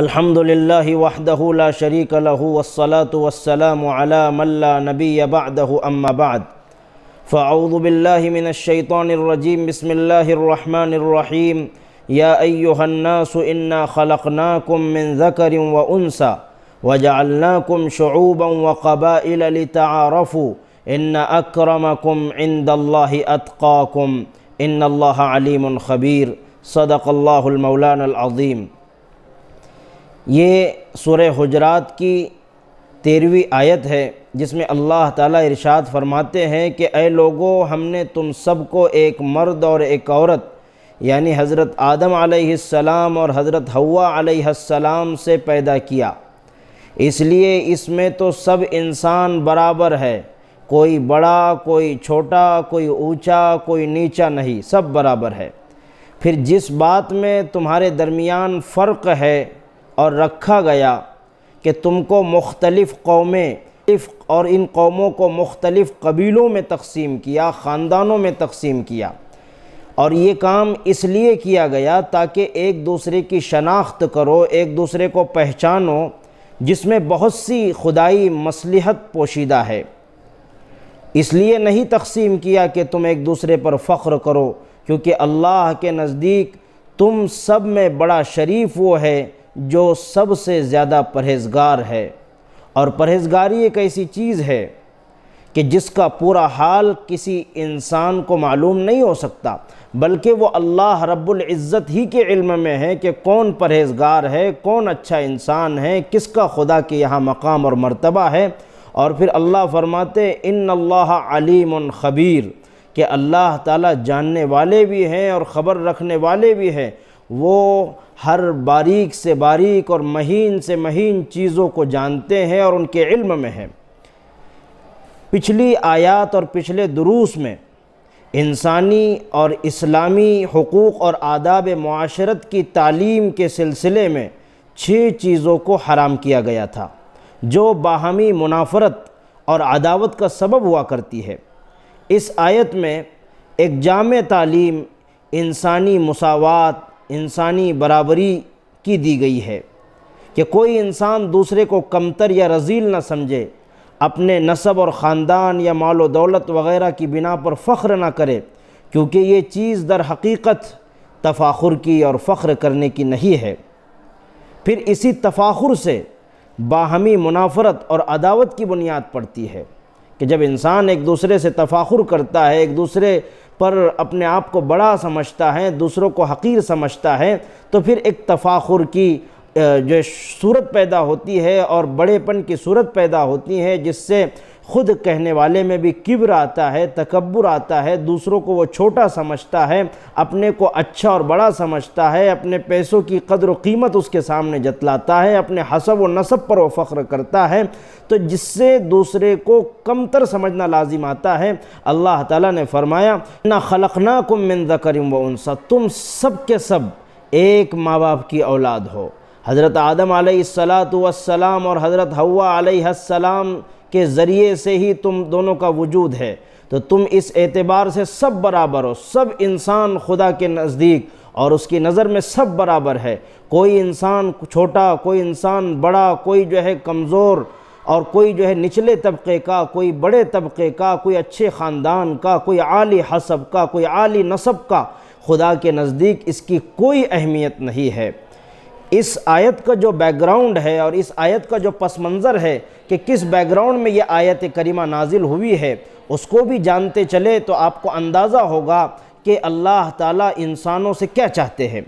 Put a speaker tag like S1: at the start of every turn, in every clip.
S1: الحمد للہ وحدہ لا شریک لہ والصلاة والسلام علی من لا نبی بعدہ اما بعد فاعوذ باللہ من الشیطان الرجیم بسم اللہ الرحمن الرحیم یا ایہا الناس انا خلقناکم من ذکر وانثى وجعلناکم شعوبا وقبائل لتعارفوا ان اکرمکم عند اللہ اتقاکم ان اللہ علیم خبیر صدق اللہ المولانا العظیم۔ یہ سورہ حجرات کی 13ویں آیت ہے جس میں اللہ تعالیٰ ارشاد فرماتے ہیں کہ اے لوگو، ہم نے تم سب کو ایک مرد اور ایک عورت یعنی حضرت آدم علیہ السلام اور حضرت حوا علیہ السلام سے پیدا کیا، اس لیے اس میں تو سب انسان برابر ہے، کوئی بڑا کوئی چھوٹا، کوئی اونچا کوئی نیچا نہیں، سب برابر ہے۔ پھر جس بات میں تمہارے درمیان فرق ہے اور رکھا گیا کہ تم کو مختلف قومیں اور ان قوموں کو مختلف قبیلوں میں تقسیم کیا، خاندانوں میں تقسیم کیا، اور یہ کام اس لیے کیا گیا تاکہ ایک دوسرے کی شناخت کرو، ایک دوسرے کو پہچانو، جس میں بہت سی خدائی مصلحت پوشیدہ ہے۔ اس لیے نہیں تقسیم کیا کہ تم ایک دوسرے پر فخر کرو، کیونکہ اللہ کے نزدیک تم سب میں بڑا شریف وہ ہے جو سب سے زیادہ پرہیزگار ہے، اور پرہیزگاری ایک ایسی چیز ہے کہ جس کا پورا حال کسی انسان کو معلوم نہیں ہو سکتا، بلکہ وہ اللہ رب العزت ہی کے علم میں ہے کہ کون پرہیزگار ہے، کون اچھا انسان ہے، کس کا خدا کے یہاں مقام اور مرتبہ ہے۔ اور پھر اللہ فرماتے ان اللہ علیم خبیر، کہ اللہ تعالیٰ جاننے والے بھی ہیں اور خبر رکھنے والے بھی ہیں، وہ ہر باریک سے باریک اور مہین سے مہین چیزوں کو جانتے ہیں اور ان کے علم میں ہیں۔ پچھلی آیات اور پچھلے دروس میں انسانی اور اسلامی حقوق اور آداب معاشرت کی تعلیم کے سلسلے میں 6 چیزوں کو حرام کیا گیا تھا جو باہمی منافرت اور عداوت کا سبب ہوا کرتی ہے۔ اس آیت میں ایک جامع تعلیم انسانی مساوات، انسانی برابری کی دی گئی ہے کہ کوئی انسان دوسرے کو کمتر یا رذیل نہ سمجھے، اپنے نسب اور خاندان یا مال و دولت وغیرہ کی بنا پر فخر نہ کرے، کیونکہ یہ چیز در حقیقت تفاخر کی اور فخر کرنے کی نہیں ہے۔ پھر اسی تفاخر سے باہمی منافرت اور عداوت کی بنیاد پڑتی ہے کہ جب انسان ایک دوسرے سے تفاخر کرتا ہے، ایک دوسرے پر اپنے آپ کو بڑا سمجھتا ہے، دوسروں کو حقیر سمجھتا ہے، تو پھر ایک تفاخر کی جو صورت پیدا ہوتی ہے اور بڑے پن کی صورت پیدا ہوتی ہے، جس سے خود کہنے والے میں بھی کبر آتا ہے، تکبر آتا ہے، دوسروں کو وہ چھوٹا سمجھتا ہے، اپنے کو اچھا اور بڑا سمجھتا ہے، اپنے پیسوں کی قدر و قیمت اس کے سامنے جتلاتا ہے، اپنے حسب و نسب پر وہ فخر کرتا ہے، تو جس سے دوسرے کو کمتر سمجھنا لازم آتا ہے۔ اللہ تعالیٰ نے فرمایا انا خلقناکم من ذکر و انثی، تم سب کے سب ایک ماں باپ کی اولاد ہو۔ حضرت آدم علیہ السلام اور حضرت حوا علیہ السلام کے ذریعے سے ہی تم دونوں کا وجود ہے، تو تم اس اعتبار سے سب برابر ہو، سب انسان خدا کے نزدیک اور اس کی نظر میں سب برابر ہے، کوئی انسان چھوٹا، کوئی انسان بڑا، کوئی جو ہے کمزور اور کوئی جو ہے نچلے طبقے کا، کوئی بڑے طبقے کا، کوئی اچھے خاندان کا، کوئی عالی حسب کا، کوئی عالی نسب کا، خدا کے نزدیک اس کی کوئی اہمیت نہیں ہے۔ اس آیت کا جو بیک گراؤنڈ ہے اور اس آیت کا جو پس منظر ہے کہ کس بیک گراؤنڈ میں یہ آیت کریمہ نازل ہوئی ہے، اس کو بھی جانتے چلے تو آپ کو اندازہ ہوگا کہ اللہ تعالیٰ انسانوں سے کیا چاہتے ہیں۔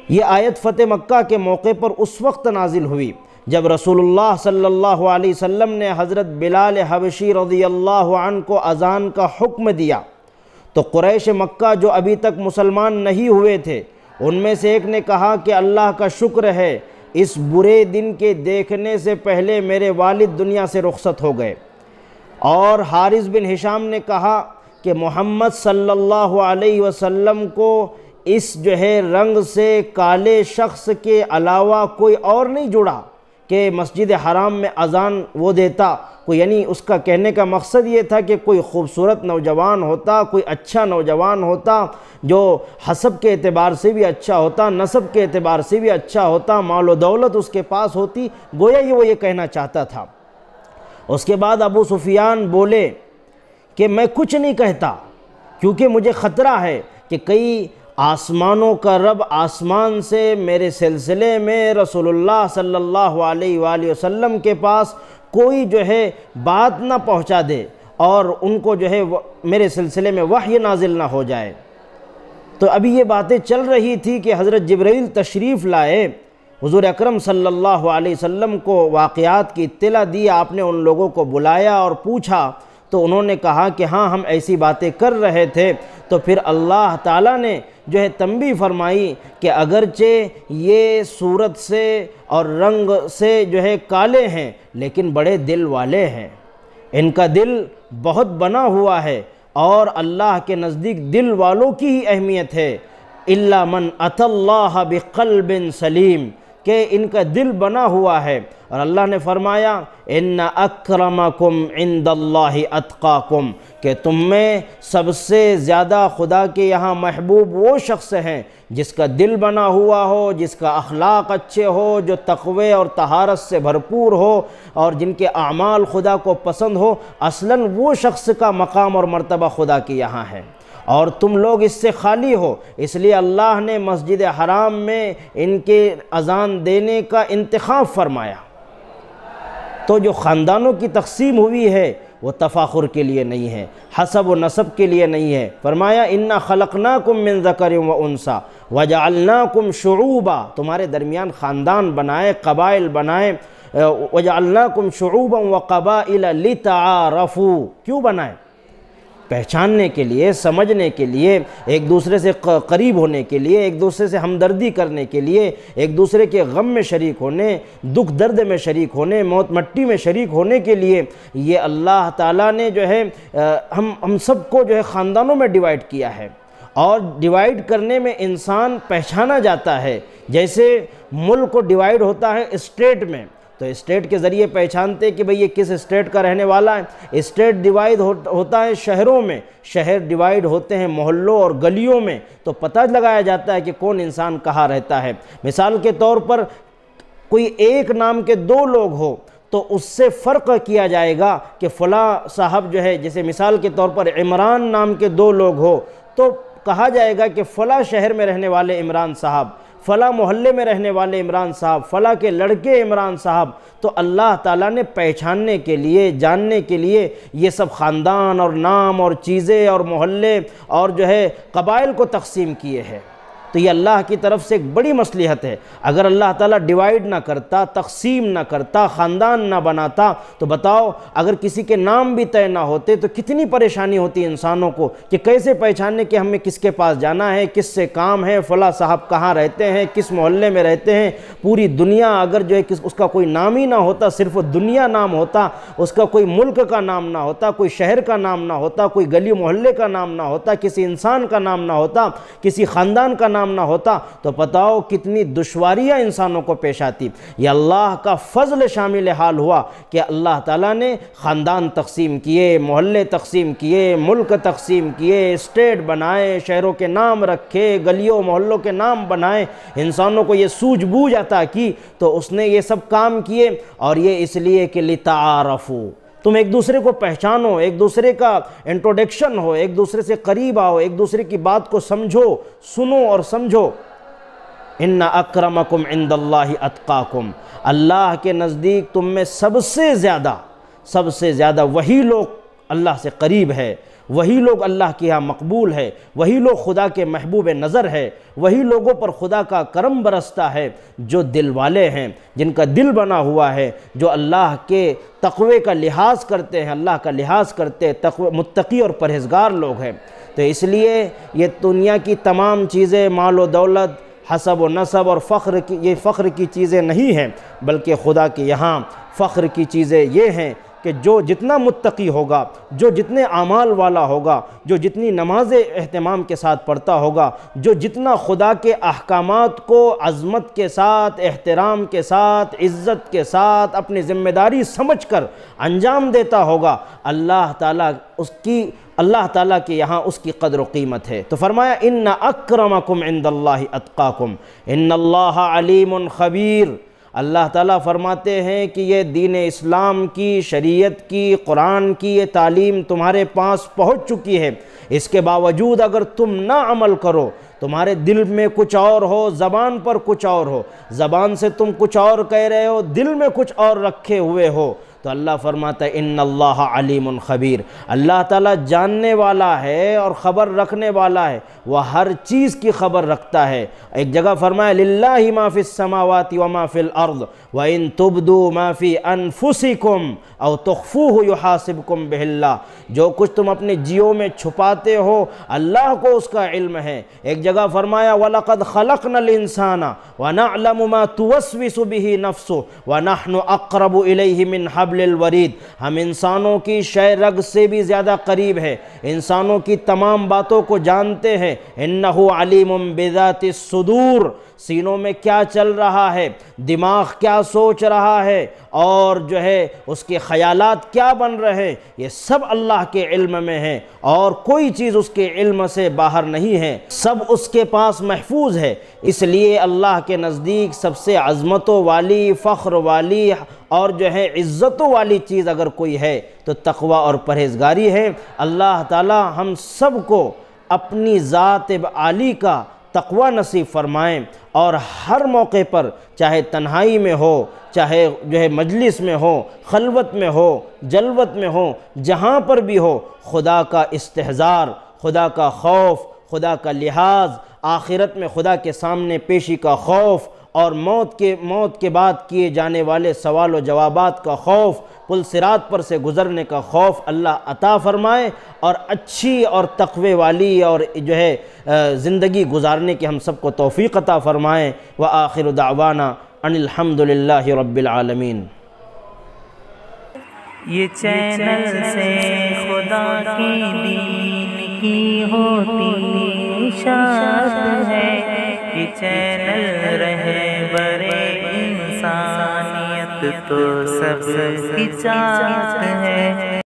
S1: یہ آیت فتح مکہ کے موقع پر اس وقت نازل ہوئی جب رسول اللہ صلی اللہ علیہ وسلم نے حضرت بلال حبشی رضی اللہ عنہ کو اذان کا حکم دیا، تو قریش مکہ جو ابھی تک مسلمان نہیں ہوئے تھے، ان میں سے ایک نے کہا کہ اللہ کا شکر ہے، اس برے دن کے دیکھنے سے پہلے میرے والد دنیا سے رخصت ہو گئے۔ اور حارث بن ہشام نے کہا کہ محمد صلی اللہ علیہ وسلم کو اس جو ہے رنگ سے کالے شخص کے علاوہ کوئی اور نہیں جڑا، کہ مسجد حرام میں اذان وہ دیتا کوئی، یعنی اس کا کہنے کا مقصد یہ تھا کہ کوئی خوبصورت نوجوان ہوتا، کوئی اچھا نوجوان ہوتا جو حسب کے اعتبار سے بھی اچھا ہوتا، نسب کے اعتبار سے بھی اچھا ہوتا، مال و دولت اس کے پاس ہوتی، گویا وہ یہ کہنا چاہتا تھا۔ اس کے بعد ابو سفیان بولے کہ میں کچھ نہیں کہتا، کیونکہ مجھے خطرہ ہے کہ کئی آسمانوں کا رب آسمان سے میرے سلسلے میں رسول اللہ صلی اللہ علیہ وآلہ وسلم کے پاس کوئی جو ہے بات نہ پہنچا دے اور ان کو جو ہے میرے سلسلے میں وحی نازل نہ ہو جائے۔ تو ابھی یہ باتیں چل رہی تھی کہ حضرت جبرائیل تشریف لائے، حضور اکرم صلی اللہ علیہ وسلم کو واقعات کی اطلاع دی، آپ نے ان لوگوں کو بلایا اور پوچھا تو انہوں نے کہا کہ ہاں ہم ایسی باتیں کر رہے تھے۔ تو پھر اللہ تعالیٰ نے جو ہے تنبیہ فرمائی کہ اگرچہ یہ صورت سے اور رنگ سے جو ہے کالے ہیں لیکن بڑے دل والے ہیں، ان کا دل بہت بنا ہوا ہے، اور اللہ کے نزدیک دل والوں کی ہی اہمیت ہے۔ اِلَّا مَنْ أَتَى اللَّهَ بِقَلْبٍ سَلِيمٍ، کہ ان کا دل بنا ہوا ہے۔ اور اللہ نے فرمایا اِنَّ أَكْرَمَكُمْ عِنْدَ اللَّهِ أَتْقَاكُمْ، کہ تم میں سب سے زیادہ خدا کے یہاں محبوب وہ شخص ہیں جس کا دل بنا ہوا ہو، جس کا اخلاق اچھے ہو، جو تقوی اور طہارت سے بھرپور ہو اور جن کے اعمال خدا کو پسند ہو، اصلاً وہ شخص کا مقام اور مرتبہ خدا کے یہاں ہے، اور تم لوگ اس سے خالی ہو۔ اس لیے اللہ نے مسجد حرام میں ان کے اذان دینے کا انتخاب فرمایا۔ تو جو خاندانوں کی تقسیم ہوئی ہے وہ تفاخر کے لیے نہیں ہے، حسب و نسب کے لیے نہیں ہے۔ فرمایا اِنَّا خَلَقْنَاكُم مِّن ذَكَرٍ وَأُنثىٰ وَجَعَلْنَاكُمْ شُعُوبًا، تمہارے درمیان خاندان بنائے، قبائل بنائے، وَجَعَلْنَاكُمْ شُعُوبًا وَقَبَائِلَ لِتَعَارَفُوا، کیوں بنائے؟ پہچاننے کے لیے، سمجھنے کے لیے، ایک دوسرے سے قریب ہونے کے لیے، ایک دوسرے سے ہمدردی کرنے کے لیے، ایک دوسرے کے غم میں شریک ہونے، دکھ درد میں شریک ہونے، موت مٹی میں شریک ہونے کے لیے یہ اللہ تعالیٰ نے جو ہے ہم سب کو جو ہے خاندانوں میں ڈیوائیڈ کیا ہے۔ اور ڈیوائیڈ کرنے میں انسان پہچانا جاتا ہے، جیسے ملک کو ڈیوائیڈ ہوتا ہے اسٹیٹ میں، تو اسٹیٹ کے ذریعے پہچانتے کہ بھئی یہ کس اسٹیٹ کا رہنے والا ہے۔ اسٹیٹ ڈیوائیڈ ہوتا ہے شہروں میں، شہر ڈیوائیڈ ہوتے ہیں محلوں اور گلیوں میں، تو پتہ لگایا جاتا ہے کہ کون انسان کہاں رہتا ہے۔ مثال کے طور پر کوئی ایک نام کے دو لوگ ہو تو اس سے فرق کیا جائے گا کہ فلاں صاحب جو ہے، جیسے مثال کے طور پر عمران نام کے دو لوگ ہو تو کہا جائے گا کہ فلاں شہر میں رہنے والے عمران صاحب، فلاں محلے میں رہنے والے عمران صاحب، فلاں کے لڑکے عمران صاحب۔ تو اللہ تعالیٰ نے پہچاننے کے لیے، جاننے کے لیے یہ سب خاندان اور نام اور چیزیں اور محلے اور جو ہے قبائل کو تقسیم کیے ہیں۔ تو یہ اللہ کی طرف سے ایک بڑی مصلحت ہے۔ اگر اللہ تعالیٰ ڈیوائیڈ نہ کرتا، تقسیم نہ کرتا، خاندان نہ بناتا، تو بتاؤ اگر کسی کے نام بھی طے نہ ہوتے تو کتنی پریشانی ہوتی انسانوں کو کہ کیسے پہچاننے کہ ہمیں کس کے پاس جانا ہے، کس سے کام ہے، فلاں صاحب کہاں رہتے ہیں، کس محلے میں رہتے ہیں۔ پوری دنیا اگر جو ہے اس کا کوئی نام ہی نہ ہوتا، صرف دنیا نام ہوتا، اس کا کوئی ملک کا نام نہ ہوتا، کوئی شہر کا نام نہ ہوتا، کوئی گلی محلے کا نام نہ ہوتا، کسی انسان کا نام نہ ہوتا، کسی خاندان کا نام نہ ہوتا، تو بتاؤ کتنی دشواریاں انسانوں کو پیش آتی۔ یہ اللہ کا فضل شامل حال ہوا کہ اللہ تعالیٰ نے خاندان تقسیم کیے، محلے تقسیم کیے، ملک تقسیم کیے، اسٹیٹ بنائے، شہروں کے نام رکھے، گلیوں محلوں کے نام بنائے، انسانوں کو یہ سوجھ بوجھ عطا کی۔ تو اس نے یہ سب کام کیے، اور یہ اس لیے کہ لِتَعَارَفُوا، تم ایک دوسرے کو پہچانو، ایک دوسرے کا انٹروڈکشن ہو، ایک دوسرے سے قریب آؤ، ایک دوسرے کی بات کو سمجھو، سنو اور سمجھو۔ اِنَّ أَكْرَمَكُمْ عِنْدَ اللَّهِ أَتْقَاكُمْ، اللہ کے نزدیک تم میں سب سے زیادہ وہی لوگ اللہ سے قریب ہے، وہی لوگ اللہ کے یہاں مقبول ہے، وہی لوگ خدا کے محبوب نظر ہے، وہی لوگوں پر خدا کا کرم برستا ہے جو دل والے ہیں، جن کا دل بنا ہوا ہے، جو اللہ کے تقوی کا لحاظ کرتے ہیں، اللہ کا لحاظ کرتے متقی اور پرہیزگار لوگ ہیں۔ تو اس لیے یہ دنیا کی تمام چیزیں، مال و دولت، حسب و نسب اور یہ فخر کی چیزیں نہیں ہیں، بلکہ خدا کے یہاں فخر کی چیزیں یہ ہیں کہ جو جتنا متقی ہوگا، جو جتنے اعمال والا ہوگا، جو جتنی نمازیں اہتمام کے ساتھ پڑھتا ہوگا، جو جتنا خدا کے احکامات کو عظمت کے ساتھ، احترام کے ساتھ، عزت کے ساتھ اپنی ذمہ داری سمجھ کر انجام دیتا ہوگا، اللہ تعالیٰ کے یہاں اس کی قدر و قیمت ہے۔ تو فرمایا ان اکرمکم عند اللہ اتقاکم ان اللہ علیم خبیر۔ اللہ تعالیٰ فرماتے ہیں کہ یہ دین اسلام کی، شریعت کی، قرآن کی یہ تعلیم تمہارے پاس پہنچ چکی ہے، اس کے باوجود اگر تم نہ عمل کرو، تمہارے دل میں کچھ اور ہو، زبان پر کچھ اور ہو، زبان سے تم کچھ اور کہہ رہے ہو، دل میں کچھ اور رکھے ہوئے ہو، تو اللہ فرماتا ہے ان اللہ علیم خبیر، اللہ تعالیٰ جاننے والا ہے اور خبر رکھنے والا ہے، وہ ہر چیز کی خبر رکھتا ہے۔ ایک جگہ فرمایا للہ ما فی السماوات وما فی الارض وان تبدوا ما فی انفسکم او تخفوہ یحاسبکم بہ اللہ، جو کچھ تم اپنے جیوں میں چھپاتے ہو اللہ کو اس کا علم ہے۔ ایک جگہ فرمایا وَلَقَدْ خَلَقْنَا الْإِنسَانَ وَنَعْلَمُ مَا تُوَسْوِسُ بِهِ نَفْسُهُ وَنَحْنُ أَقْرَبُ إِلَيْهِ مِنْ حَبْلِ الْوَرِيدِ، ہم انسانوں کی شے رگ سے بھی زیادہ قریب ہے، انسانوں کی تمام باتوں کو جانتے ہیں۔ إِنَّهُ عَلِيمٌ بِذَاتِ الصُّدُورِ، سینوں میں کیا چل رہا ہے، دماغ کیا سوچ رہا ہے، اور جو ہے اس کے خیالات کیا بن رہے ہیں، یہ سب اللہ کے علم میں ہے، اور کوئی چیز اس کے علم سے باہر نہیں ہے، سب اس کے پاس محفوظ ہے۔ اس لیے اللہ کے نزدیک سب سے عظمتوں والی، فخر والی اور جو ہے عزتوں والی چیز اگر کوئی ہے تو تقوی اور پرہیزگاری ہے۔ اللہ تعالی ہم سب کو اپنی ذات عالی کا تقوی نصیب فرمائیں، اور ہر موقع پر چاہے تنہائی میں ہو، چاہے جو ہے مجلس میں ہو، خلوت میں ہو، جلوت میں ہو، جہاں پر بھی ہو، خدا کا استحضار، خدا کا خوف، خدا کا لحاظ، آخرت میں خدا کے سامنے پیشی کا خوف، اور موت کے بعد کیے جانے والے سوال و جوابات کا خوف، پل صراط پر سے گزرنے کا خوف اللہ عطا فرمائے، اور اچھی اور تقوی والی اور جو ہے زندگی گزارنے کی ہم سب کو توفیق عطا فرمائے۔ وآخر دعوانا ان الحمد للہ رب العالمین۔
S2: یہ چینل سے خدا کی دین کی ہوتی اشاعت ہے، یہ چینل رہبر انسانیت تو سب کی چاہت ہے۔